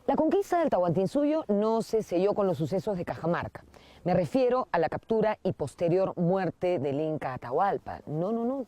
La conquista del Tahuantinsuyo no se selló con los sucesos de Cajamarca. Me refiero a la captura y posterior muerte del Inca Atahualpa. No.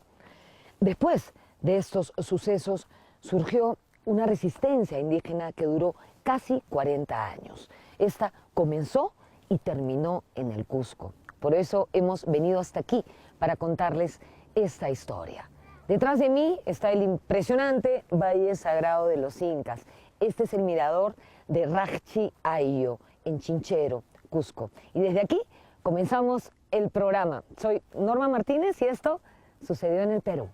Después de estos sucesos surgió una resistencia indígena que duró casi 40 años. Esta comenzó y terminó en el Cusco. Por eso hemos venido hasta aquí para contarles esta historia. Detrás de mí está el impresionante Valle Sagrado de los Incas. Este es el mirador de Rajchi Ayo, en Chinchero, Cusco. Y desde aquí comenzamos el programa. Soy Norma Martínez y esto sucedió en el Perú.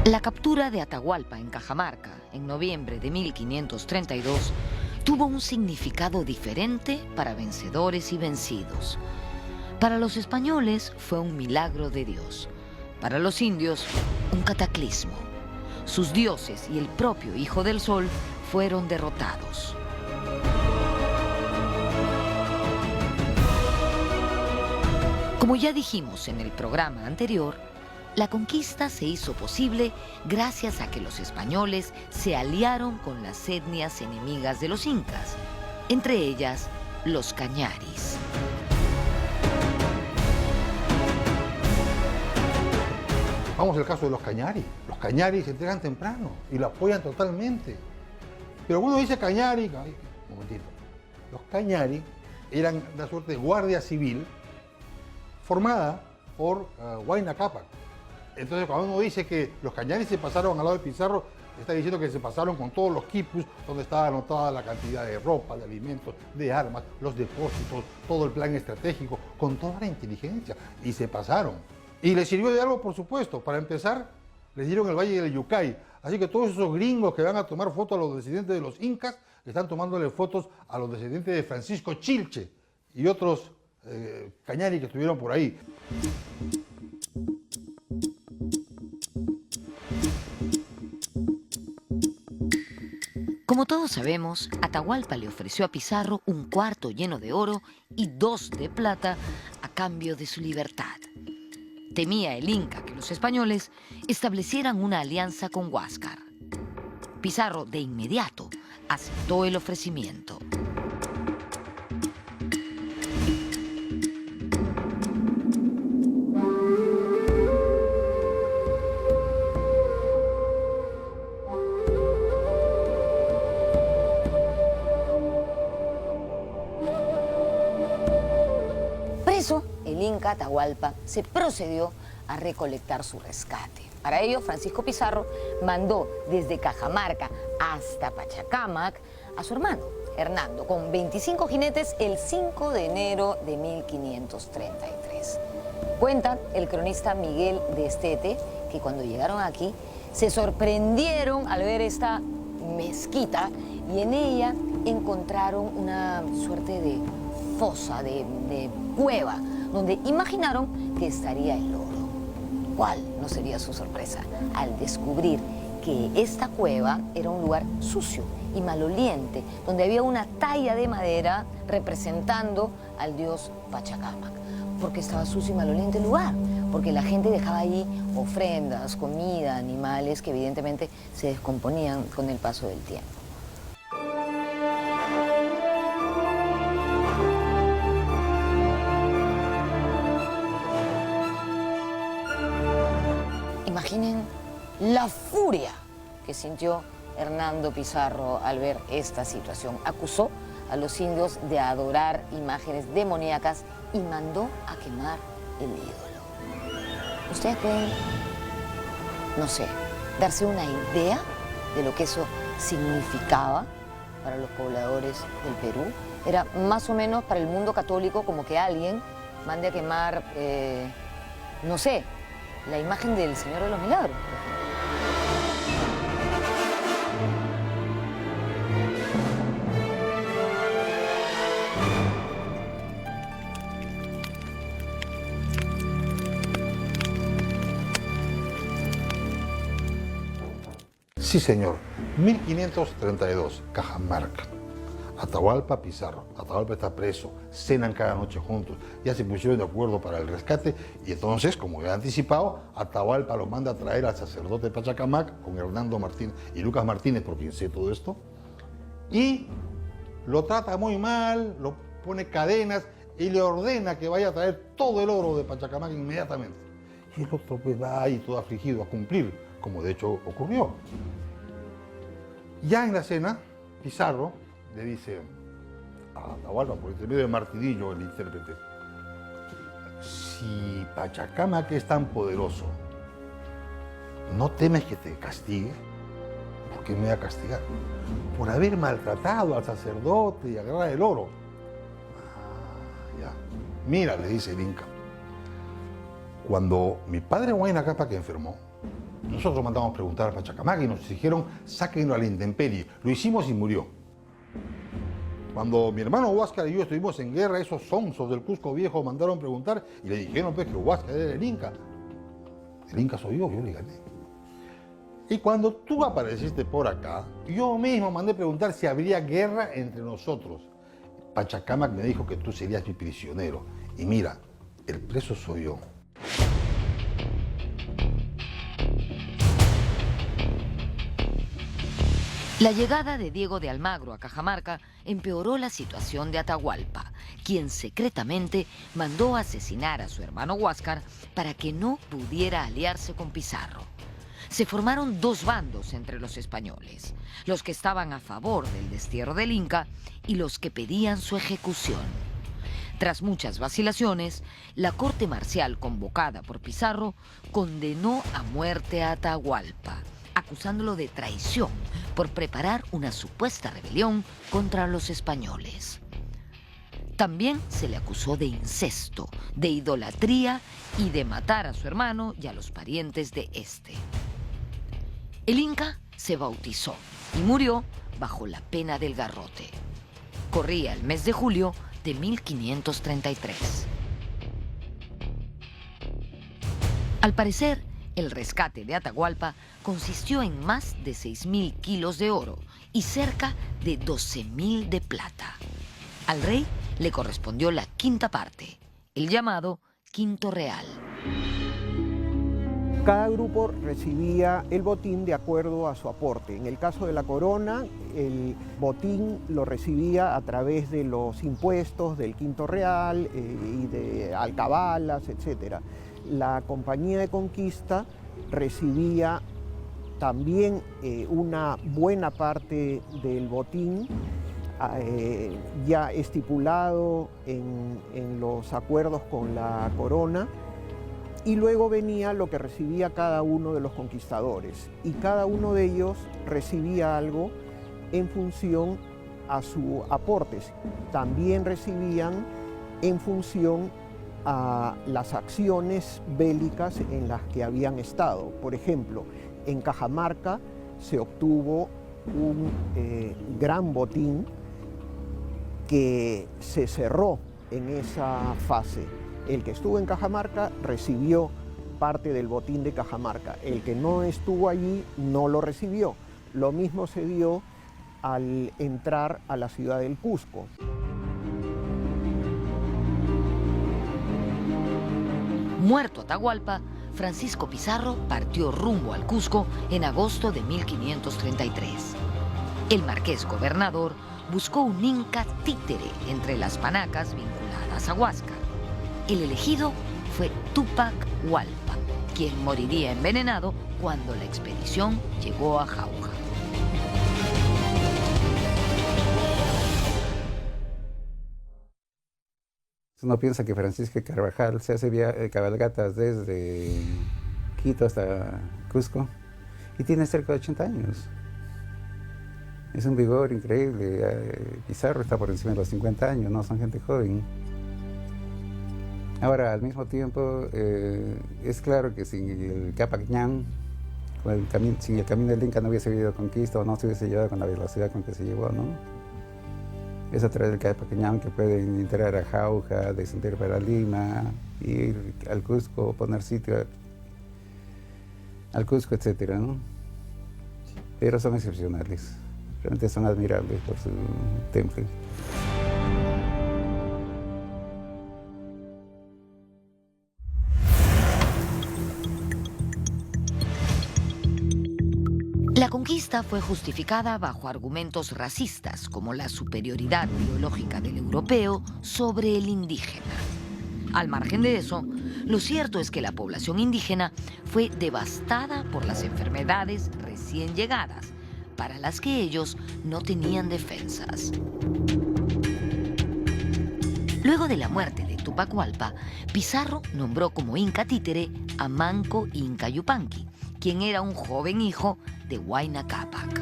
La captura de Atahualpa en Cajamarca en noviembre de 1532 tuvo un significado diferente para vencedores y vencidos. Para los españoles fue un milagro de Dios. Para los indios, un cataclismo. Sus dioses y el propio Hijo del Sol fueron derrotados. Como ya dijimos en el programa anterior, la conquista se hizo posible gracias a que los españoles se aliaron con las etnias enemigas de los incas, entre ellas los cañaris. Vamos al caso de los cañaris. Los cañaris se entregan temprano y lo apoyan totalmente. Pero uno dice cañari, ay, un momentito. Los cañaris eran una suerte de guardia civil formada por Huayna Cápac. Entonces, cuando uno dice que los cañaris se pasaron al lado de Pizarro, está diciendo que se pasaron con todos los quipus, donde estaba anotada la cantidad de ropa, de alimentos, de armas, los depósitos, todo el plan estratégico, con toda la inteligencia. Y se pasaron. Y les sirvió de algo, por supuesto. Para empezar, les dieron el Valle del Yucay. Así que todos esos gringos que van a tomar fotos a los descendientes de los incas, están tomándole fotos a los descendientes de Francisco Chilche y otros cañaris que estuvieron por ahí. Como todos sabemos, Atahualpa le ofreció a Pizarro un cuarto lleno de oro y 2 de plata a cambio de su libertad. Temía el Inca que los españoles establecieran una alianza con Huáscar. Pizarro de inmediato aceptó el ofrecimiento. El Inca Atahualpa se procedió a recolectar su rescate. Para ello, Francisco Pizarro mandó desde Cajamarca hasta Pachacámac a su hermano, Hernando, con 25 jinetes el 5 de enero de 1533. Cuenta el cronista Miguel de Estete que cuando llegaron aquí se sorprendieron al ver esta mezquita y en ella encontraron una suerte de fosa, de cueva, donde imaginaron que estaría el oro. ¿Cuál no sería su sorpresa al descubrir que esta cueva era un lugar sucio y maloliente, donde había una talla de madera representando al dios Pachacámac? ¿Por qué estaba sucio y maloliente el lugar? porque la gente dejaba ahí ofrendas, comida, animales que evidentemente se descomponían con el paso del tiempo. Imaginen la furia que sintió Hernando Pizarro al ver esta situación. Acusó a los indios de adorar imágenes demoníacas y mandó a quemar el ídolo. ¿Ustedes pueden, no sé, darse una idea de lo que eso significaba para los pobladores del Perú? Era más o menos para el mundo católico como que alguien mande a quemar, no sé, la imagen del Señor de los Milagros. Sí, señor. 1532, Cajamarca. Atahualpa Pizarro. Atahualpa está preso, cenan cada noche juntos, ya se pusieron de acuerdo para el rescate y entonces, como ya anticipado, Atahualpa lo manda a traer al sacerdote de Pachacamac con Hernando Martínez y Lucas Martínez, por quien sé todo esto, y lo trata muy mal, lo pone cadenas y le ordena que vaya a traer todo el oro de Pachacamac inmediatamente. Y el otro pues va ahí todo afligido a cumplir, como de hecho ocurrió. Ya en la cena, Pizarro le dice a Atahualpa, por intermedio de Martinillo, el intérprete, si Pachacamac es tan poderoso, ¿no temes que te castigue? ¿Por qué me va a castigar? Por haber maltratado al sacerdote y agarrar el oro. Ah, ya. Mira, le dice el Inca, cuando mi padre Huayna Cápac enfermó, nosotros mandamos preguntar a Pachacamac y nos dijeron, sáquenlo a la intemperie. Lo hicimos y murió. Cuando mi hermano Huáscar y yo estuvimos en guerra, esos sonsos del Cusco Viejo mandaron preguntar y le dijeron pues, que Huáscar era el Inca. El Inca soy yo le gané. Y cuando tú apareciste por acá, yo mismo mandé preguntar si habría guerra entre nosotros. Pachacamac me dijo que tú serías mi prisionero. Y mira, el preso soy yo. La llegada de Diego de Almagro a Cajamarca empeoró la situación de Atahualpa, quien secretamente mandó asesinar a su hermano Huáscar para que no pudiera aliarse con Pizarro. Se formaron dos bandos entre los españoles, los que estaban a favor del destierro del Inca y los que pedían su ejecución. Tras muchas vacilaciones, la corte marcial convocada por Pizarro condenó a muerte a Atahualpa, acusándolo de traición por preparar una supuesta rebelión contra los españoles. También se le acusó de incesto, de idolatría y de matar a su hermano y a los parientes de este. El Inca se bautizó y murió bajo la pena del garrote. Corría el mes de julio de 1533. Al parecer, el rescate de Atahualpa consistió en más de 6.000 kilos de oro y cerca de 12.000 de plata. Al rey le correspondió la quinta parte, el llamado quinto real. Cada grupo recibía el botín de acuerdo a su aporte. En el caso de la corona, el botín lo recibía a través de los impuestos del quinto real y de alcabalas, etc. La compañía de conquista recibía también una buena parte del botín ya estipulado en los acuerdos con la corona, y luego venía lo que recibía cada uno de los conquistadores, y cada uno de ellos recibía algo en función a sus aportes. También recibían en función a las acciones bélicas en las que habían estado. Por ejemplo, en Cajamarca se obtuvo un gran botín que se cerró en esa fase. El que estuvo en Cajamarca recibió parte del botín de Cajamarca. El que no estuvo allí no lo recibió. Lo mismo se dio al entrar a la ciudad del Cusco. Muerto Atahualpa, Francisco Pizarro partió rumbo al Cusco en agosto de 1533. El marqués gobernador buscó un inca títere entre las panacas vinculadas a Huáscar. El elegido fue Túpac Hualpa, quien moriría envenenado cuando la expedición llegó a Jauja. Uno piensa que Francisco Carvajal se hace cabalgatas desde Quito hasta Cusco y tiene cerca de 80 años. Es un vigor increíble. Pizarro está por encima de los 50 años, no son gente joven. Ahora, al mismo tiempo, es claro que sin el Cápac Ñan, sin el camino del Inca no hubiese habido conquista o no se hubiese llevado con la velocidad con que se llevó, ¿no? Es a través del Cápac Ñan que pueden entrar a Jauja, descender para Lima, ir al Cusco, poner sitio al Cusco, etcétera, ¿no? Pero son excepcionales, realmente son admirables por su temple. La conquista fue justificada bajo argumentos racistas, como la superioridad biológica del europeo sobre el indígena. Al margen de eso, lo cierto es que la población indígena fue devastada por las enfermedades recién llegadas, para las que ellos no tenían defensas. Luego de la muerte de Túpac Hualpa, Pizarro nombró como inca títere a Manco Inca Yupanqui, quien era un joven hijo de Huayna Cápac.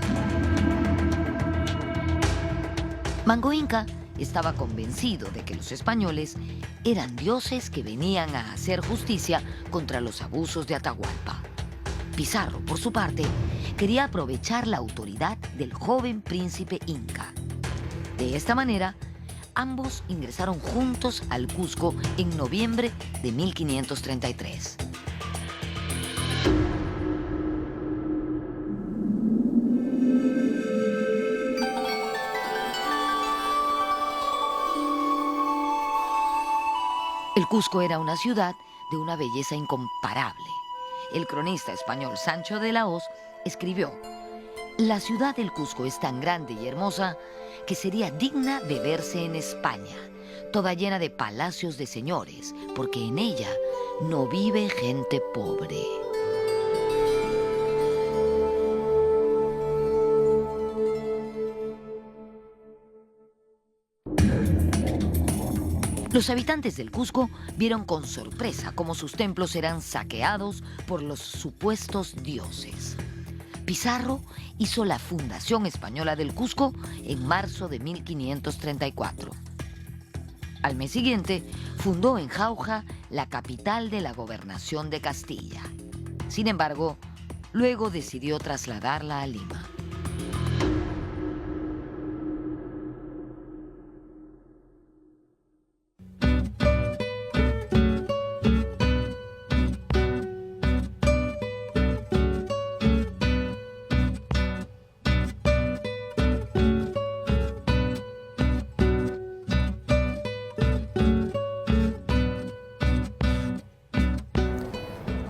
Manco Inca estaba convencido de que los españoles eran dioses que venían a hacer justicia contra los abusos de Atahualpa. Pizarro, por su parte, quería aprovechar la autoridad del joven príncipe inca. De esta manera, ambos ingresaron juntos al Cusco en noviembre de 1533. El Cusco era una ciudad de una belleza incomparable. El cronista español Sancho de la Hoz escribió: «La ciudad del Cusco es tan grande y hermosa que sería digna de verse en España, toda llena de palacios de señores, porque en ella no vive gente pobre». Los habitantes del Cusco vieron con sorpresa cómo sus templos eran saqueados por los supuestos dioses. Pizarro hizo la fundación española del Cusco en marzo de 1534. Al mes siguiente, fundó en Jauja la capital de la gobernación de Castilla. Sin embargo, luego decidió trasladarla a Lima.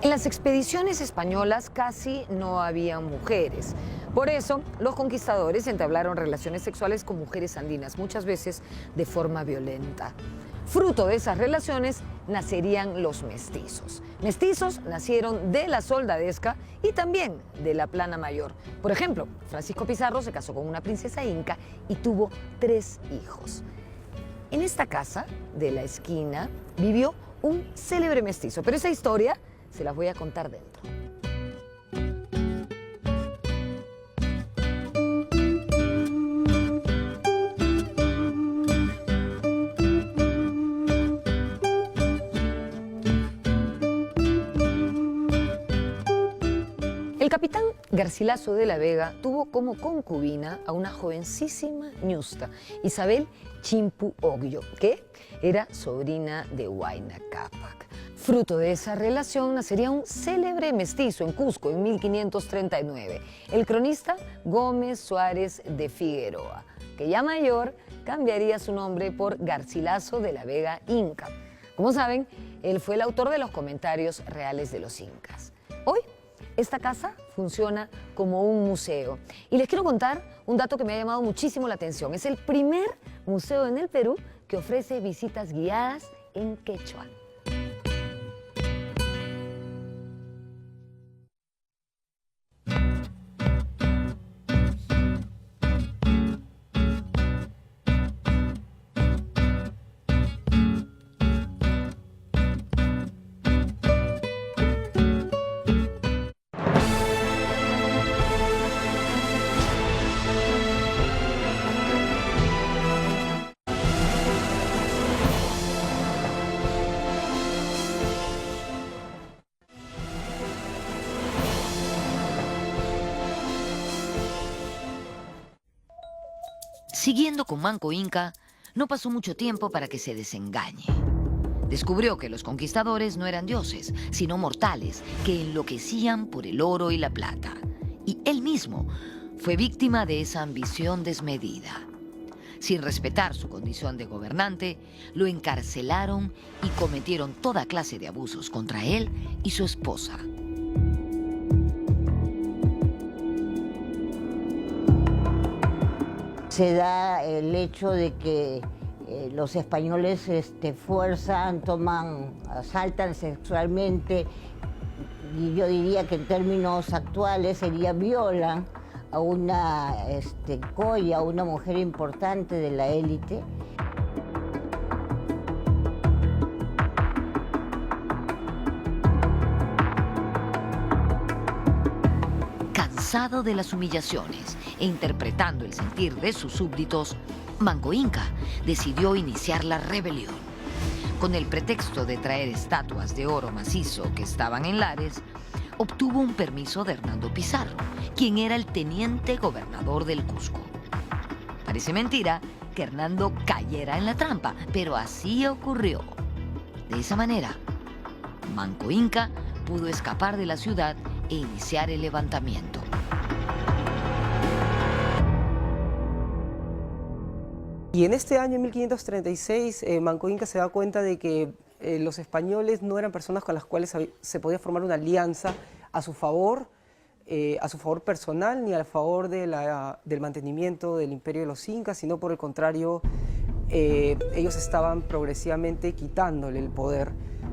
En las expediciones españolas casi no había mujeres. Por eso, los conquistadores entablaron relaciones sexuales con mujeres andinas, muchas veces de forma violenta. Fruto de esas relaciones nacerían los mestizos. Mestizos nacieron de la soldadesca y también de la plana mayor. Por ejemplo, Francisco Pizarro se casó con una princesa inca y tuvo 3 hijos. En esta casa de la esquina vivió un célebre mestizo, pero esa historia se las voy a contar dentro. El capitán Garcilaso de la Vega tuvo como concubina a una jovencísima ñusta, Isabel Chimpu Ogllo, que era sobrina de Huayna Cápac. Fruto de esa relación nacería un célebre mestizo en Cusco en 1539, el cronista Gómez Suárez de Figueroa, que ya mayor cambiaría su nombre por Garcilaso de la Vega Inca. Como saben, él fue el autor de los comentarios reales de los incas. Hoy, esta casa funciona como un museo. Y les quiero contar un dato que me ha llamado muchísimo la atención. Es el primer museo en el Perú que ofrece visitas guiadas en quechua. Siguiendo con Manco Inca, no pasó mucho tiempo para que se desengañe. Descubrió que los conquistadores no eran dioses, sino mortales que enloquecían por el oro y la plata. Y él mismo fue víctima de esa ambición desmedida. Sin respetar su condición de gobernante, lo encarcelaron y cometieron toda clase de abusos contra él y su esposa. Se da el hecho de que los españoles fuerzan, asaltan sexualmente, y yo diría que en términos actuales sería violan a una coya, a una mujer importante de la élite. Cansado de las humillaciones e interpretando el sentir de sus súbditos, Manco Inca decidió iniciar la rebelión. Con el pretexto de traer estatuas de oro macizo que estaban en Lares, obtuvo un permiso de Hernando Pizarro, quien era el teniente gobernador del Cusco. Parece mentira que Hernando cayera en la trampa, pero así ocurrió. De esa manera, Manco Inca pudo escapar de la ciudad e iniciar el levantamiento. Y en este año, en 1536, Manco Inca se da cuenta de que los españoles no eran personas con las cuales se podía formar una alianza a su favor personal, ni a favor del mantenimiento del imperio de los incas, sino por el contrario, ellos estaban progresivamente quitándole el poder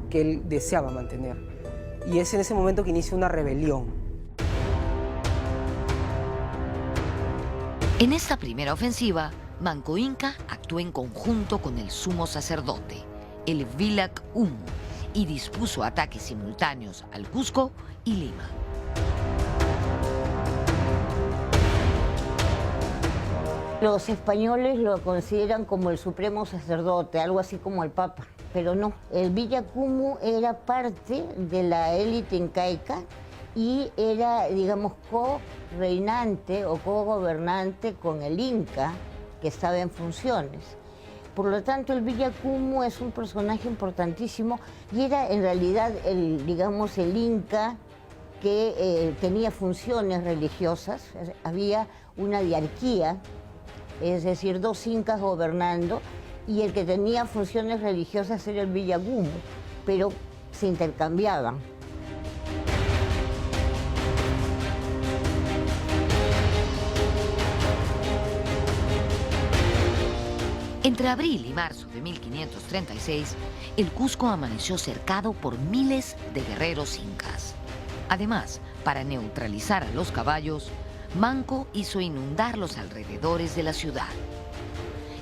que él deseaba mantener. Y es en ese momento que inicia una rebelión. En esta primera ofensiva, Manco Inca actuó en conjunto con el sumo sacerdote, el Vilac Humo, y dispuso ataques simultáneos al Cusco y Lima. Los españoles lo consideran como el supremo sacerdote, algo así como el Papa, pero no. El Vilac Humo era parte de la élite incaica y era, digamos, co-reinante o co-gobernante con el Inca, que estaba en funciones. Por lo tanto, el Vilac Humo es un personaje importantísimo y era en realidad el Inca que tenía funciones religiosas. Había una diarquía, es decir, dos incas gobernando, y el que tenía funciones religiosas era el Vilac Humo, pero se intercambiaban. Entre abril y marzo de 1536, el Cusco amaneció cercado por miles de guerreros incas. Además, para neutralizar a los caballos, Manco hizo inundar los alrededores de la ciudad.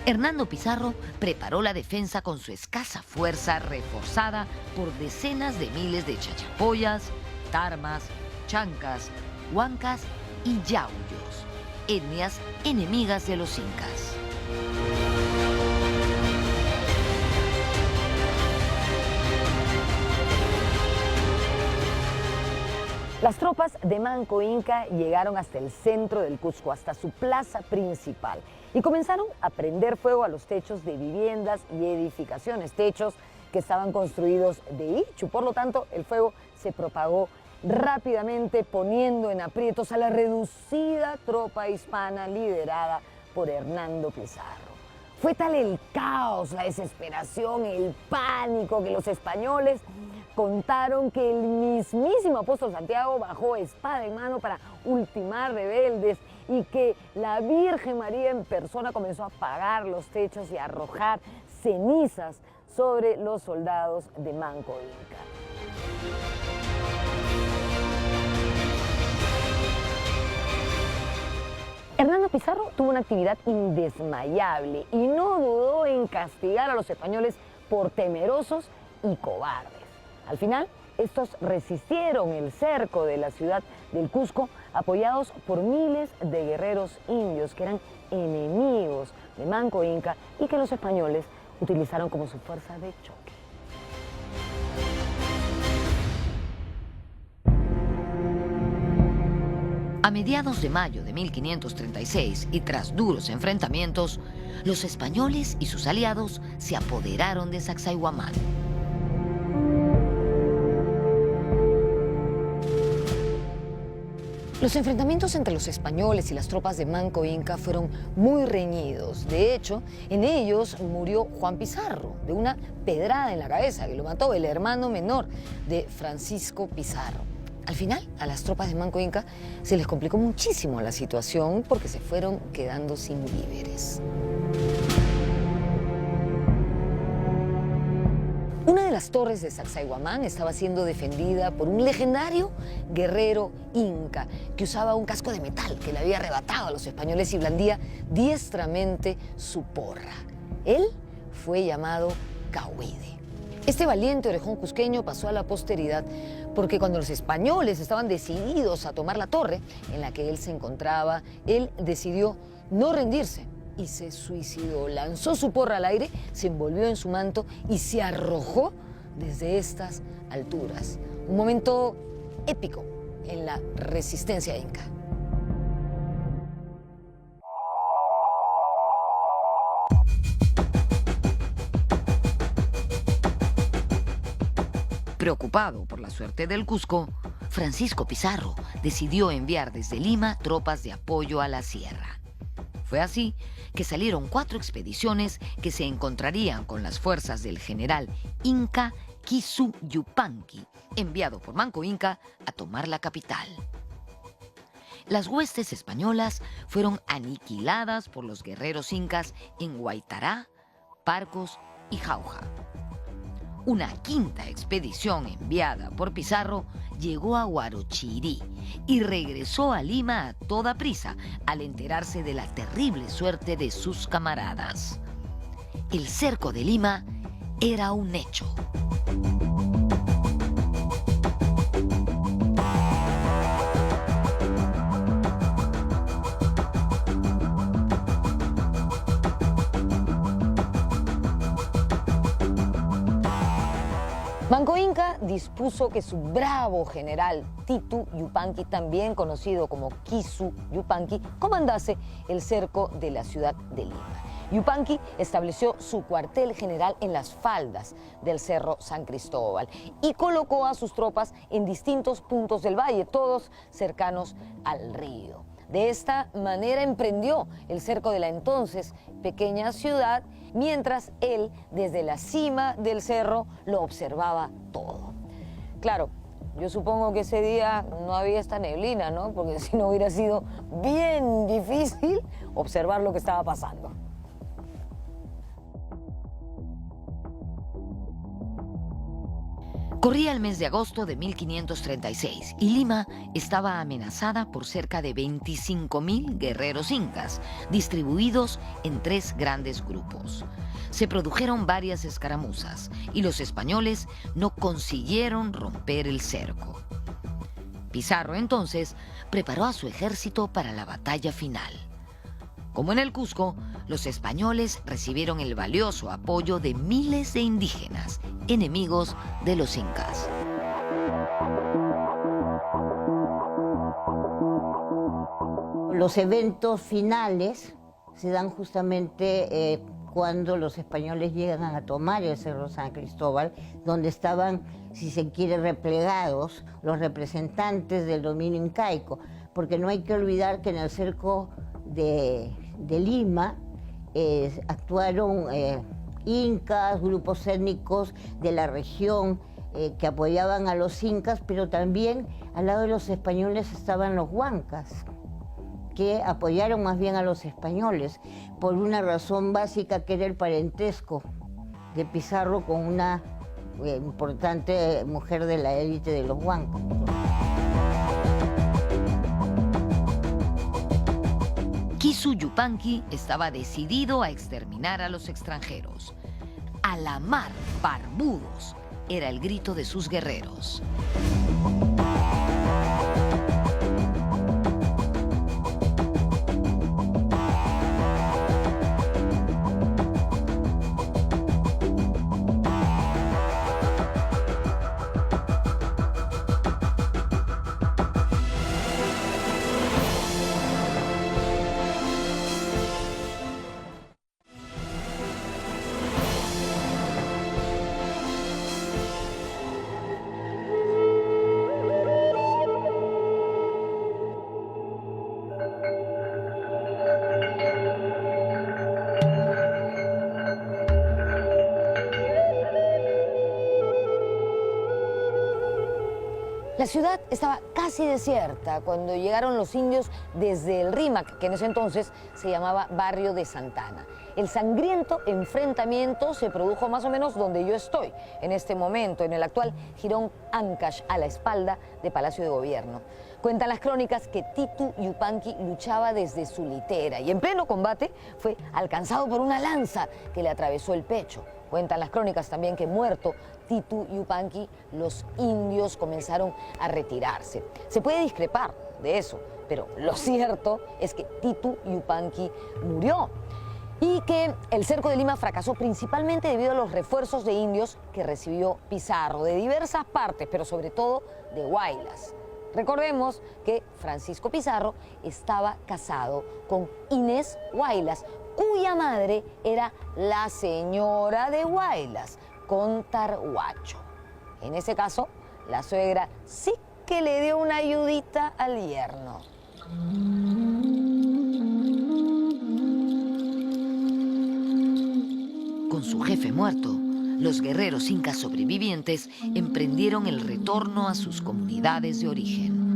Hernando Pizarro preparó la defensa con su escasa fuerza reforzada por decenas de miles de chachapoyas, tarmas, chancas, huancas y yauyos, etnias enemigas de los incas. Las tropas de Manco Inca llegaron hasta el centro del Cusco, hasta su plaza principal, y comenzaron a prender fuego a los techos de viviendas y edificaciones, techos que estaban construidos de ichu. Por lo tanto, el fuego se propagó rápidamente, poniendo en aprietos a la reducida tropa hispana liderada por Hernando Pizarro. Fue tal el caos, la desesperación, el pánico que los españoles contaron que el mismísimo apóstol Santiago bajó espada en mano para ultimar rebeldes y que la Virgen María en persona comenzó a apagar los techos y a arrojar cenizas sobre los soldados de Manco Inca. Hernando Pizarro tuvo una actividad indesmayable y no dudó en castigar a los españoles por temerosos y cobardes. Al final, estos resistieron el cerco de la ciudad del Cusco, apoyados por miles de guerreros indios que eran enemigos de Manco Inca y que los españoles utilizaron como su fuerza de choque. A mediados de mayo de 1536 y tras duros enfrentamientos, los españoles y sus aliados se apoderaron de Sacsayhuamán. Los enfrentamientos entre los españoles y las tropas de Manco Inca fueron muy reñidos. De hecho, en ellos murió Juan Pizarro de una pedrada en la cabeza que lo mató el hermano menor de Francisco Pizarro. Al final, a las tropas de Manco Inca se les complicó muchísimo la situación porque se fueron quedando sin víveres. Una de las torres de Sacsayhuamán estaba siendo defendida por un legendario guerrero inca que usaba un casco de metal que le había arrebatado a los españoles y blandía diestramente su porra. Él fue llamado Cahuide. Este valiente orejón cusqueño pasó a la posteridad porque cuando los españoles estaban decididos a tomar la torre en la que él se encontraba, él decidió no rendirse y se suicidó. Lanzó su porra al aire, se envolvió en su manto y se arrojó desde estas alturas. Un momento épico en la resistencia inca. Preocupado por la suerte del Cusco, Francisco Pizarro decidió enviar desde Lima tropas de apoyo a la sierra. Fue así que salieron 4 expediciones que se encontrarían con las fuerzas del general Inca Quisu Yupanqui, enviado por Manco Inca a tomar la capital. Las huestes españolas fueron aniquiladas por los guerreros incas en Huaytará, Parcos y Jauja. Una 5ª expedición enviada por Pizarro llegó a Huarochirí y regresó a Lima a toda prisa al enterarse de la terrible suerte de sus camaradas. El cerco de Lima era un hecho. Manco Inca dispuso que su bravo general Titu Yupanqui, también conocido como Quisu Yupanqui, comandase el cerco de la ciudad de Lima. Yupanqui estableció su cuartel general en las faldas del Cerro San Cristóbal y colocó a sus tropas en distintos puntos del valle, todos cercanos al río. De esta manera emprendió el cerco de la entonces pequeña ciudad, mientras él, desde la cima del cerro, lo observaba todo. Claro, yo supongo que ese día no había esta neblina, ¿no? Porque si no hubiera sido bien difícil observar lo que estaba pasando. Corría el mes de agosto de 1536 y Lima estaba amenazada por cerca de 25.000 guerreros incas, distribuidos en 3 grandes grupos. Se produjeron varias escaramuzas y los españoles no consiguieron romper el cerco. Pizarro entonces preparó a su ejército para la batalla final. Como en el Cusco, los españoles recibieron el valioso apoyo de miles de indígenas, enemigos de los incas. Los eventos finales se dan justamente cuando los españoles llegan a tomar el Cerro San Cristóbal, donde estaban, si se quiere, replegados los representantes del dominio incaico, porque no hay que olvidar que en el cerco de Lima, actuaron incas, grupos étnicos de la región que apoyaban a los incas, pero también al lado de los españoles estaban los huancas, que apoyaron más bien a los españoles por una razón básica, que era el parentesco de Pizarro con una importante mujer de la élite de los huancas. Kisu Yupanqui estaba decidido a exterminar a los extranjeros. "A la mar, barbudos", era el grito de sus guerreros. La ciudad estaba casi desierta cuando llegaron los indios desde el Rímac, que en ese entonces se llamaba Barrio de Santana. El sangriento enfrentamiento se produjo más o menos donde yo estoy en este momento, en el actual Jirón Ancash, a la espalda de Palacio de Gobierno. Cuentan las crónicas que Titu Yupanqui luchaba desde su litera y en pleno combate fue alcanzado por una lanza que le atravesó el pecho. Cuentan las crónicas también que, muerto Titu Yupanqui, los indios comenzaron a retirarse. Se puede discrepar de eso, pero lo cierto es que Titu Yupanqui murió y que el cerco de Lima fracasó principalmente debido a los refuerzos de indios que recibió Pizarro de diversas partes, pero sobre todo de Huaylas. Recordemos que Francisco Pizarro estaba casado con Inés Huaylas, cuya madre era la señora de Huaylas, Contarhuacho. En ese caso, la suegra sí que le dio una ayudita al yerno. Con su jefe muerto, los guerreros incas sobrevivientes emprendieron el retorno a sus comunidades de origen.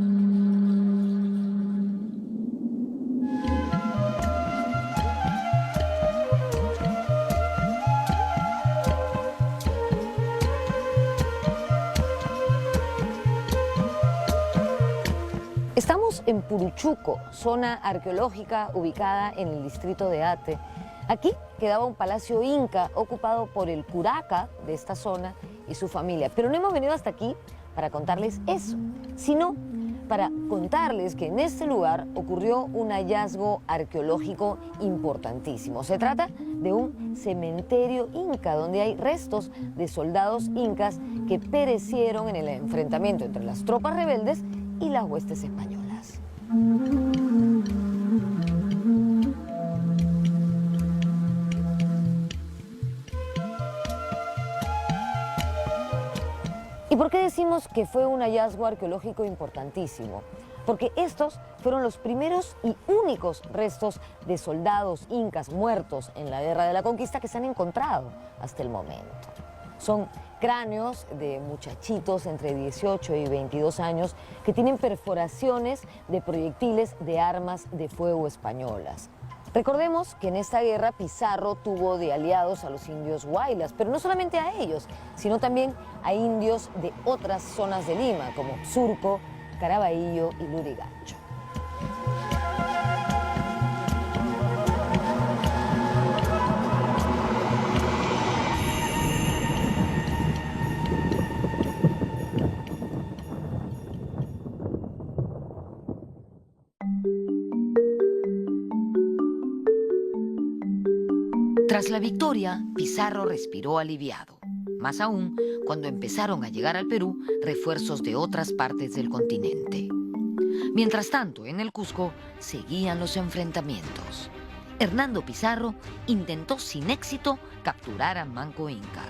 Estamos en Puruchuco, zona arqueológica ubicada en el distrito de Ate. Aquí quedaba un palacio inca ocupado por el curaca de esta zona y su familia. Pero no hemos venido hasta aquí para contarles eso, sino para contarles que en este lugar ocurrió un hallazgo arqueológico importantísimo. Se trata de un cementerio inca donde hay restos de soldados incas que perecieron en el enfrentamiento entre las tropas rebeldes y las huestes españolas. ¿Y por qué decimos que fue un hallazgo arqueológico importantísimo? Porque estos fueron los primeros y únicos restos de soldados incas muertos en la Guerra de la Conquista que se han encontrado hasta el momento. Son cráneos de muchachitos entre 18 y 22 años que tienen perforaciones de proyectiles de armas de fuego españolas. Recordemos que en esta guerra Pizarro tuvo de aliados a los indios Huaylas, pero no solamente a ellos, sino también a indios de otras zonas de Lima, como Surco, Caraballo y Lurigancho. Tras la victoria, Pizarro respiró aliviado, más aún cuando empezaron a llegar al Perú refuerzos de otras partes del continente. Mientras tanto, en el Cusco seguían los enfrentamientos. Hernando Pizarro intentó sin éxito capturar a Manco Inca.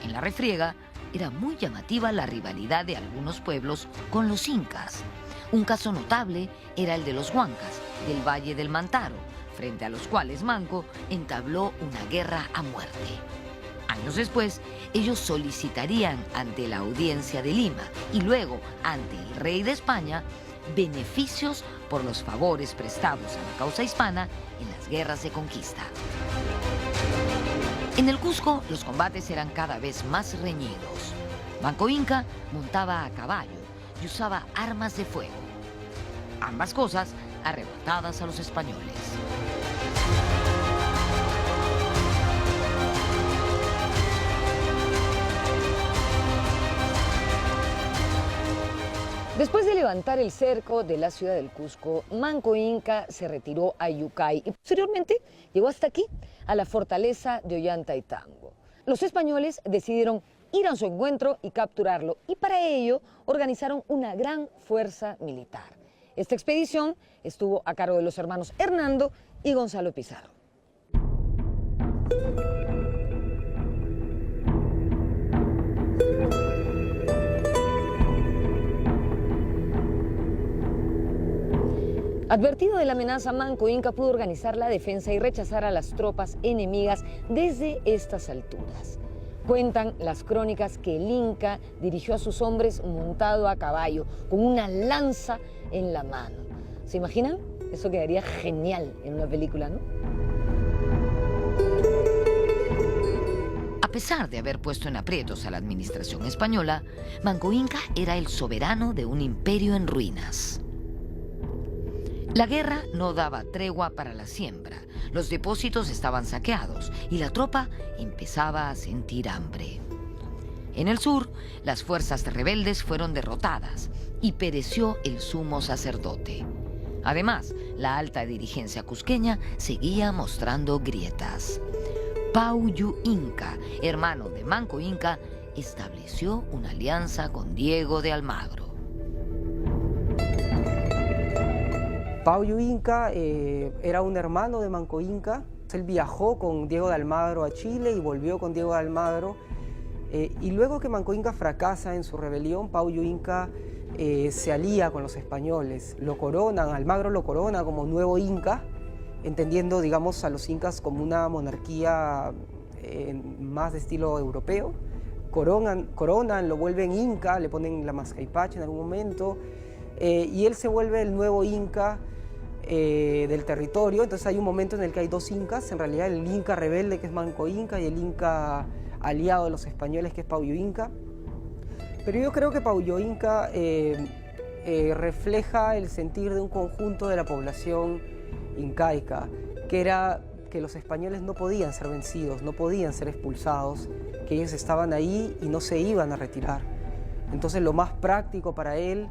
En la refriega era muy llamativa la rivalidad de algunos pueblos con los incas. Un caso notable era el de los huancas, del Valle del Mantaro, frente a los cuales Manco entabló una guerra a muerte. Años después, ellos solicitarían ante la Audiencia de Lima y luego ante el rey de España beneficios por los favores prestados a la causa hispana en las guerras de conquista. En el Cusco, los combates eran cada vez más reñidos. Manco Inca montaba a caballo y usaba armas de fuego. Ambas cosas arrebatadas a los españoles. Después de levantar el cerco de la ciudad del Cusco, Manco Inca se retiró a Yucay y posteriormente llegó hasta aquí, a la fortaleza de Ollantaytambo. Los españoles decidieron ir a su encuentro y capturarlo, y para ello organizaron una gran fuerza militar. Esta expedición estuvo a cargo de los hermanos Hernando y Gonzalo Pizarro. Advertido de la amenaza, Manco Inca pudo organizar la defensa y rechazar a las tropas enemigas desde estas alturas. Cuentan las crónicas que el Inca dirigió a sus hombres montado a caballo, con una lanza en la mano. ¿Se imaginan? Eso quedaría genial en una película, ¿no? A pesar de haber puesto en aprietos a la administración española, Manco Inca era el soberano de un imperio en ruinas. La guerra no daba tregua para la siembra, los depósitos estaban saqueados y la tropa empezaba a sentir hambre. En el sur, las fuerzas rebeldes fueron derrotadas y pereció el sumo sacerdote. Además, la alta dirigencia cusqueña seguía mostrando grietas. Pauyu Inca, hermano de Manco Inca, estableció una alianza con Diego de Almagro. Pauyu Inca era un hermano de Manco Inca. Él viajó con Diego de Almagro a Chile y volvió con Diego de Almagro. Y luego que Manco Inca fracasa en su rebelión, Pauyu Inca se alía con los españoles. Lo coronan, Almagro lo corona como nuevo Inca, entendiendo, digamos, a los incas como una monarquía más de estilo europeo. Coronan, lo vuelven Inca, le ponen la Mascaipacha en algún momento, y él se vuelve el nuevo Inca del territorio. Entonces hay un momento en el que hay dos Incas, en realidad el Inca rebelde, que es Manco Inca, y el Inca aliado de los españoles, que es Pauyu Inca. Pero yo creo que Pauyu Inca refleja el sentir de un conjunto de la población incaica, que era que los españoles no podían ser vencidos, no podían ser expulsados, que ellos estaban ahí y no se iban a retirar. Entonces lo más práctico para él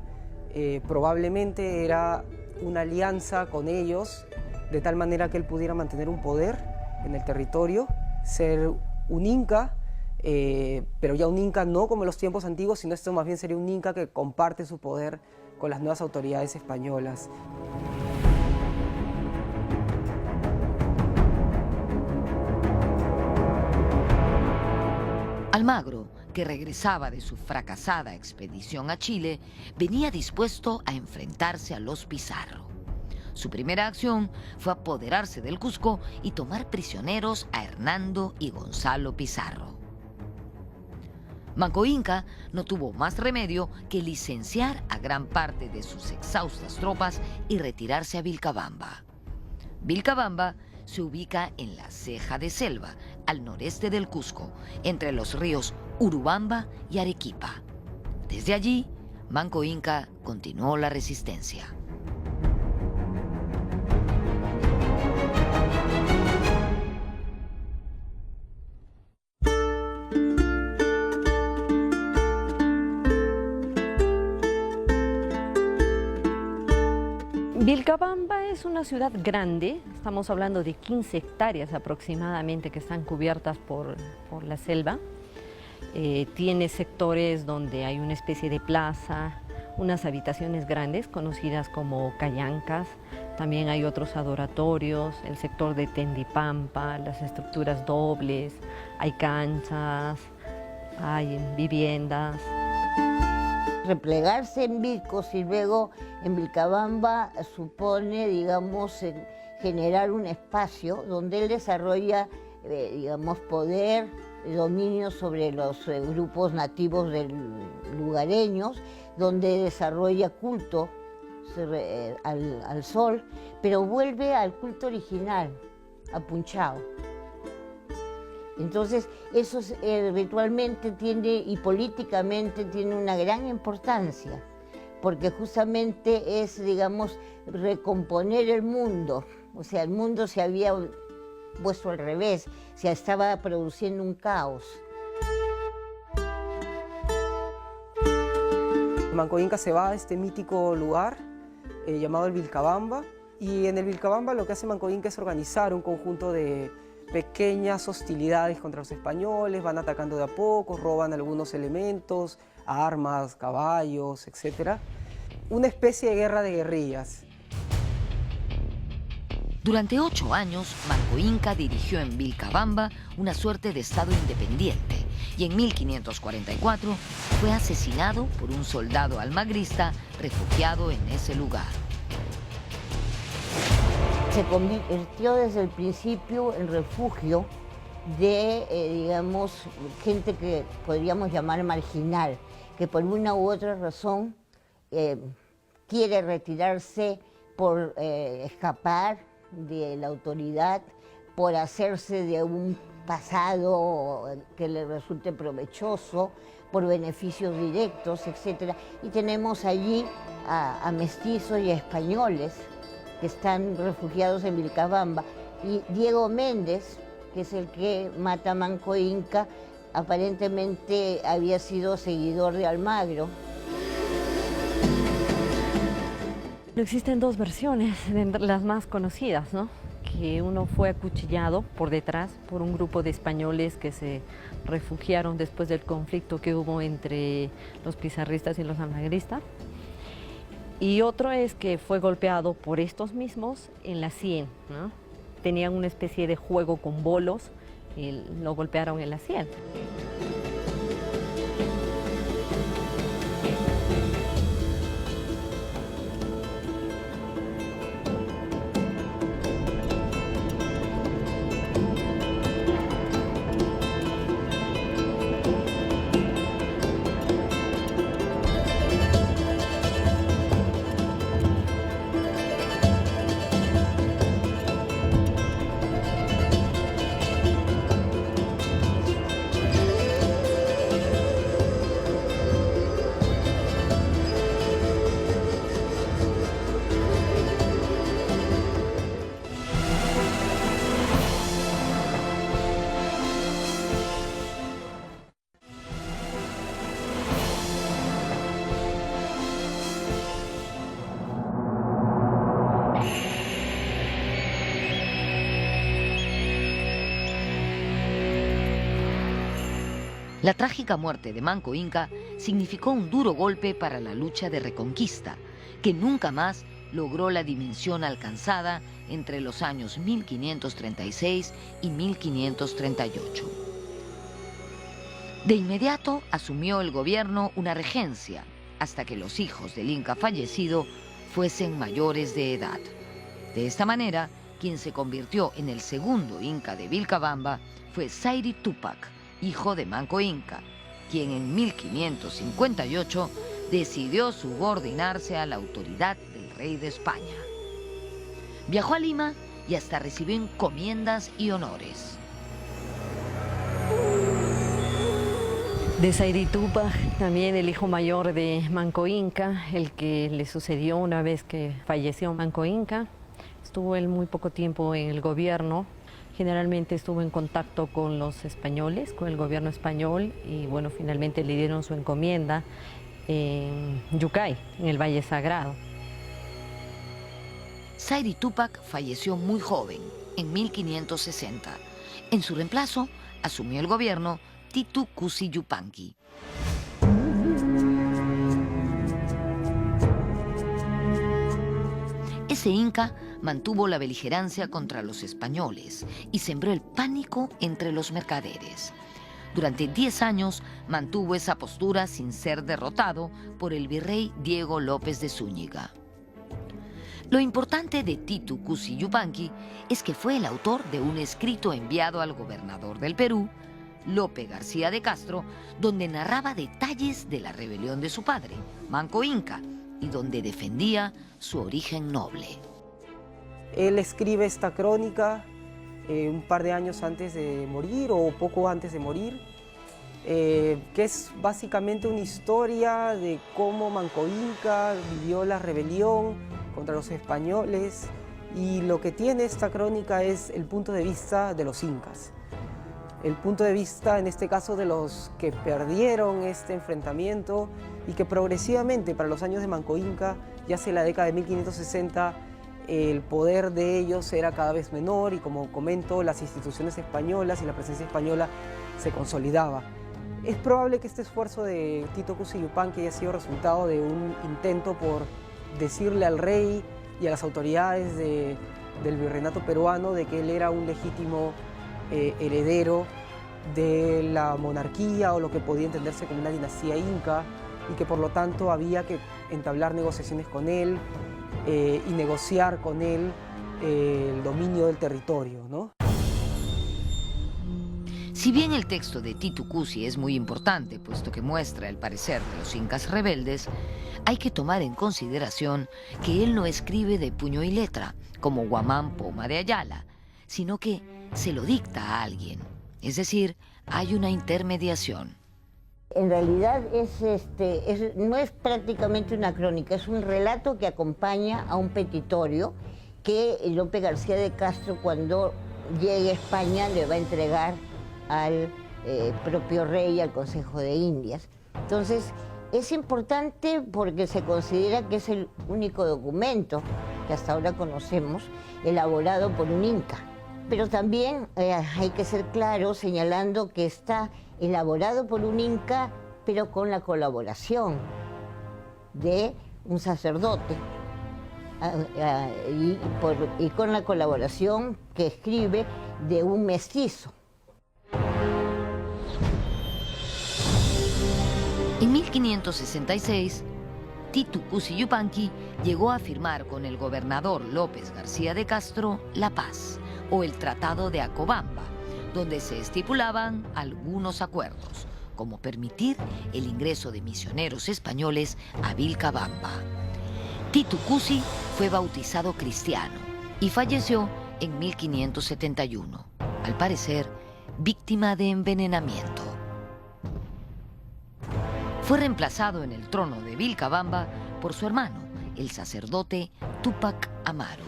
probablemente era una alianza con ellos, de tal manera que él pudiera mantener un poder en el territorio, ser un Inca, pero ya un Inca no como en los tiempos antiguos, sino esto más bien sería un Inca que comparte su poder con las nuevas autoridades españolas. Almagro, que regresaba de su fracasada expedición a Chile, venía dispuesto a enfrentarse a los Pizarro. Su primera acción fue apoderarse del Cusco y tomar prisioneros a Hernando y Gonzalo Pizarro. Manco Inca no tuvo más remedio que licenciar a gran parte de sus exhaustas tropas y retirarse a Vilcabamba. Vilcabamba se ubica en la ceja de selva, al noreste del Cusco, entre los ríos Urubamba y Arequipa. Desde allí, Manco Inca continuó la resistencia. Vilcabamba es una ciudad grande, estamos hablando de 15 hectáreas aproximadamente que están cubiertas por la selva. Tiene sectores donde hay una especie de plaza, unas habitaciones grandes conocidas como callancas, también hay otros adoratorios, el sector de Tendipampa, las estructuras dobles, hay canchas, hay viviendas. Replegarse en Vilcos y luego en Vilcabamba supone, digamos, generar un espacio donde él desarrolla, digamos, poder, dominio sobre los grupos nativos lugareños, donde desarrolla culto al sol, pero vuelve al culto original, a Punchao. Entonces, eso ritualmente tiene y políticamente tiene una gran importancia, porque justamente es, digamos, recomponer el mundo. O sea, el mundo se había puesto al revés, se estaba produciendo un caos. Manco Inca se va a este mítico lugar llamado el Vilcabamba, y en el Vilcabamba lo que hace Manco Inca es organizar un conjunto de pequeñas hostilidades contra los españoles, van atacando de a poco, roban algunos elementos, armas, caballos, etc. Una especie de guerra de guerrillas. Durante 8 años, Manco Inca dirigió en Vilcabamba una suerte de estado independiente y en 1544 fue asesinado por un soldado almagrista refugiado en ese lugar. Se convirtió desde el principio en refugio de, digamos, gente que podríamos llamar marginal, que por una u otra razón quiere retirarse por escapar de la autoridad, por hacerse de un pasado que le resulte provechoso, por beneficios directos, etc. Y tenemos allí a mestizos y a españoles que están refugiados en Vilcabamba. Y Diego Méndez, que es el que mata a Manco Inca, aparentemente había sido seguidor de Almagro. Existen dos versiones, las más conocidas, ¿no? Que uno fue acuchillado por detrás por un grupo de españoles que se refugiaron después del conflicto que hubo entre los pizarristas y los almagristas. Y otro es que fue golpeado por estos mismos en la sien, ¿no? Tenían una especie de juego con bolos y lo golpearon en la sien. La trágica muerte de Manco Inca significó un duro golpe para la lucha de reconquista, que nunca más logró la dimensión alcanzada entre los años 1536 y 1538. De inmediato asumió el gobierno una regencia, hasta que los hijos del Inca fallecido fuesen mayores de edad. De esta manera, quien se convirtió en el segundo Inca de Vilcabamba fue Sayri Tupac, hijo de Manco Inca, quien en 1558 decidió subordinarse a la autoridad del rey de España. Viajó a Lima y hasta recibió encomiendas y honores. De Sayri Tupac, también el hijo mayor de Manco Inca, el que le sucedió una vez que falleció Manco Inca. Estuvo él muy poco tiempo en el gobierno. Generalmente estuvo en contacto con los españoles, con el gobierno español, y bueno, finalmente le dieron su encomienda en Yucay, en el Valle Sagrado. Sayri Tupac falleció muy joven, en 1560. En su reemplazo, asumió el gobierno Titu Cusi Yupanqui. Ese inca mantuvo la beligerancia contra los españoles y sembró el pánico entre los mercaderes. Durante 10 años mantuvo esa postura sin ser derrotado por el virrey Diego López de Zúñiga. Lo importante de Titu Cusi Yupanqui es que fue el autor de un escrito enviado al gobernador del Perú, Lope García de Castro, donde narraba detalles de la rebelión de su padre, Manco Inca, y donde defendía su origen noble. Él escribe esta crónica un par de años antes de morir o poco antes de morir, que es básicamente una historia de cómo Manco Inca vivió la rebelión contra los españoles, y lo que tiene esta crónica es el punto de vista de los incas. El punto de vista, en este caso, de los que perdieron este enfrentamiento y que progresivamente, para los años de Manco Inca, ya hacia la década de 1560, el poder de ellos era cada vez menor y, como comento, las instituciones españolas y la presencia española se consolidaba. Es probable que este esfuerzo de Titu Cusi Yupanqui haya sido resultado de un intento por decirle al rey y a las autoridades del virreinato peruano de que él era un legítimo heredero de la monarquía o lo que podía entenderse como una dinastía inca, y que por lo tanto había que entablar negociaciones con él y negociar con él el dominio del territorio, ¿no? Si bien el texto de Titu Cusi es muy importante, puesto que muestra el parecer de los incas rebeldes, hay que tomar en consideración que él no escribe de puño y letra, como Guamán Poma de Ayala, sino que se lo dicta a alguien. Es decir, hay una intermediación. En realidad no es prácticamente una crónica, es un relato que acompaña a un petitorio que Lope García de Castro, cuando llegue a España, le va a entregar al propio rey y al Consejo de Indias. Entonces, es importante porque se considera que es el único documento que hasta ahora conocemos elaborado por un inca. Pero también hay que ser claro señalando que está elaborado por un inca, pero con la colaboración de un sacerdote y con la colaboración que escribe de un mestizo. En 1566, Titu Cusi Yupanqui llegó a firmar con el gobernador López García de Castro la paz, o el Tratado de Acobamba, donde se estipulaban algunos acuerdos, como permitir el ingreso de misioneros españoles a Vilcabamba. Titu Cusi fue bautizado cristiano y falleció en 1571, al parecer víctima de envenenamiento. Fue reemplazado en el trono de Vilcabamba por su hermano, el sacerdote Túpac Amaru.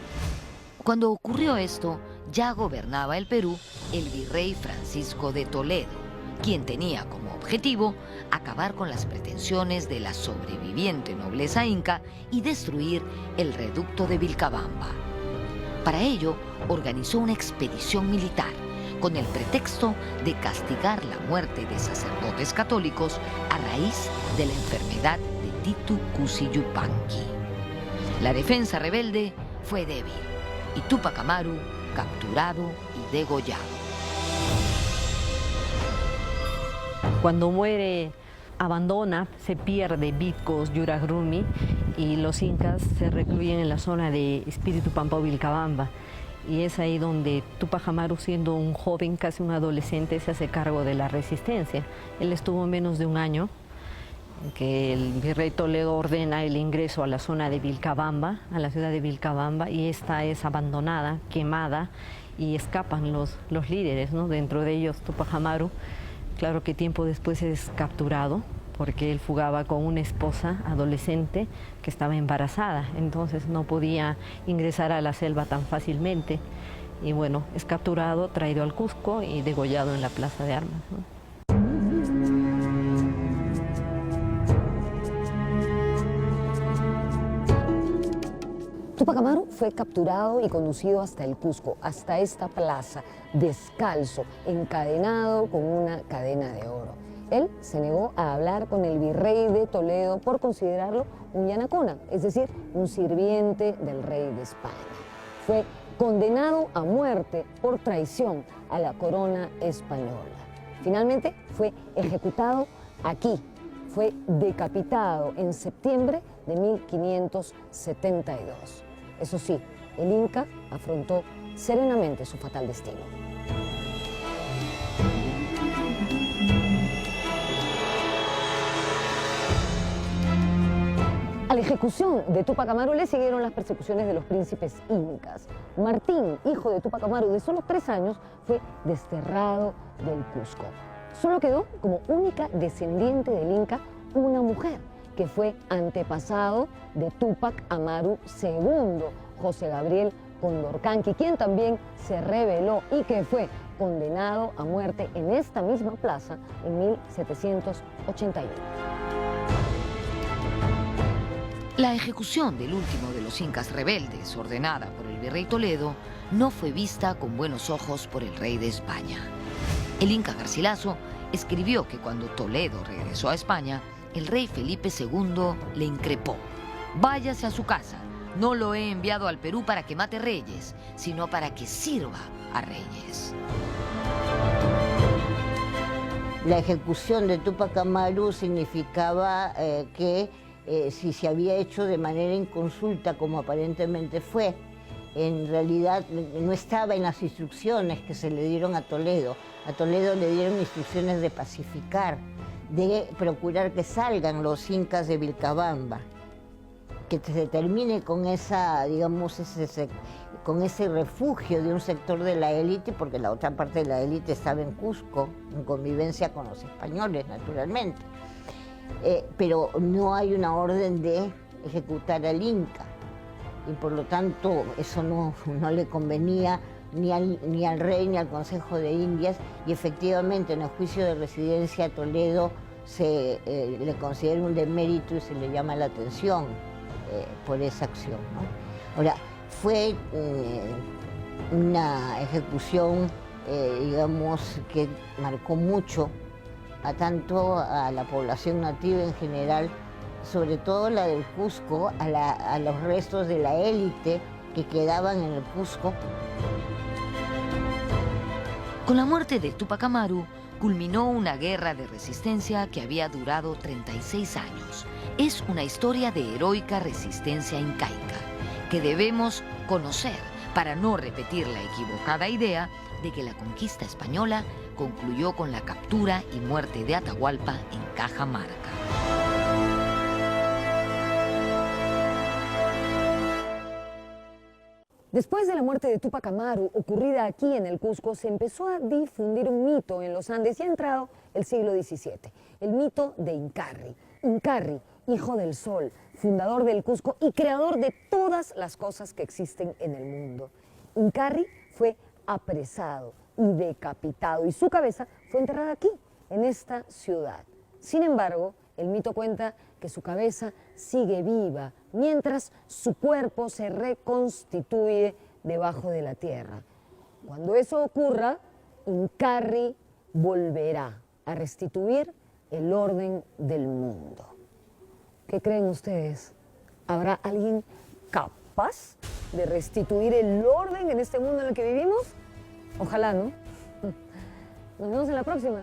Cuando ocurrió esto, ya gobernaba el Perú el virrey Francisco de Toledo, quien tenía como objetivo acabar con las pretensiones de la sobreviviente nobleza inca y destruir el reducto de Vilcabamba. Para ello, organizó una expedición militar con el pretexto de castigar la muerte de sacerdotes católicos a raíz de la enfermedad de Titu Cusi Yupanqui. La defensa rebelde fue débil y Túpac Amaru capturado y degollado. Cuando muere, abandona, se pierde Vitcos, Yuragrumi, y los incas se recluyen en la zona de Espíritu Pampa o Vilcabamba. Y es ahí donde Túpac Amaru, siendo un joven, casi un adolescente, se hace cargo de la resistencia. Él estuvo menos de un año, que el virrey Toledo ordena el ingreso a la zona de Vilcabamba, a la ciudad de Vilcabamba, y esta es abandonada, quemada, y escapan los líderes, ¿no? Dentro de ellos Túpac Amaru. Claro que tiempo después es capturado, porque él fugaba con una esposa adolescente que estaba embarazada, entonces no podía ingresar a la selva tan fácilmente. Y bueno, es capturado, traído al Cusco y degollado en la Plaza de Armas, ¿no? Túpac Amaru fue capturado y conducido hasta el Cusco, hasta esta plaza, descalzo, encadenado con una cadena de oro. Él se negó a hablar con el virrey de Toledo por considerarlo un yanacona, es decir, un sirviente del rey de España. Fue condenado a muerte por traición a la corona española. Finalmente fue ejecutado aquí, fue decapitado en septiembre de 1572. Eso sí, el Inca afrontó serenamente su fatal destino. A la ejecución de Túpac Amaru le siguieron las persecuciones de los príncipes incas. Martín, hijo de Túpac Amaru de solo 3 años, fue desterrado del Cusco. Solo quedó como única descendiente del Inca una mujer, que fue antepasado de Túpac Amaru II, José Gabriel Condorcanqui, quien también se rebeló y que fue condenado a muerte en esta misma plaza en 1781. La ejecución del último de los incas rebeldes, ordenada por el virrey Toledo, no fue vista con buenos ojos por el rey de España. El inca Garcilaso escribió que cuando Toledo regresó a España, el rey Felipe II le increpó: váyase a su casa, no lo he enviado al Perú para que mate reyes, sino para que sirva a reyes. La ejecución de Túpac Amaru significaba que si se había hecho de manera inconsulta, como aparentemente fue, en realidad no estaba en las instrucciones que se le dieron a Toledo. A Toledo le dieron instrucciones de pacificar, de procurar que salgan los incas de Vilcabamba, que se termine con esa, digamos, con ese refugio de un sector de la élite, porque la otra parte de la élite estaba en Cusco, en convivencia con los españoles, naturalmente. Pero no hay una orden de ejecutar al Inca, y por lo tanto eso no le convenía ni al rey ni al Consejo de Indias, y efectivamente en el juicio de residencia a Toledo le considera un demérito y se le llama la atención por esa acción, ¿no? Ahora, fue una ejecución, digamos, que marcó mucho tanto a la población nativa en general, sobre todo la del Cusco, a los restos de la élite que quedaban en el Cusco. Con la muerte de Túpac Amaru, culminó una guerra de resistencia que había durado 36 años. Es una historia de heroica resistencia incaica que debemos conocer para no repetir la equivocada idea de que la conquista española concluyó con la captura y muerte de Atahualpa en Cajamarca. Después de la muerte de Túpac Amaru, ocurrida aquí en el Cusco, se empezó a difundir un mito en los Andes y ha entrado el siglo XVII, el mito de Incarri. Incarri, hijo del sol, fundador del Cusco y creador de todas las cosas que existen en el mundo. Incarri fue apresado y decapitado y su cabeza fue enterrada aquí, en esta ciudad. Sin embargo, el mito cuenta que su cabeza sigue viva, mientras su cuerpo se reconstituye debajo de la tierra. Cuando eso ocurra, Incarri volverá a restituir el orden del mundo. ¿Qué creen ustedes? ¿Habrá alguien capaz de restituir el orden en este mundo en el que vivimos? Ojalá, ¿no? Nos vemos en la próxima.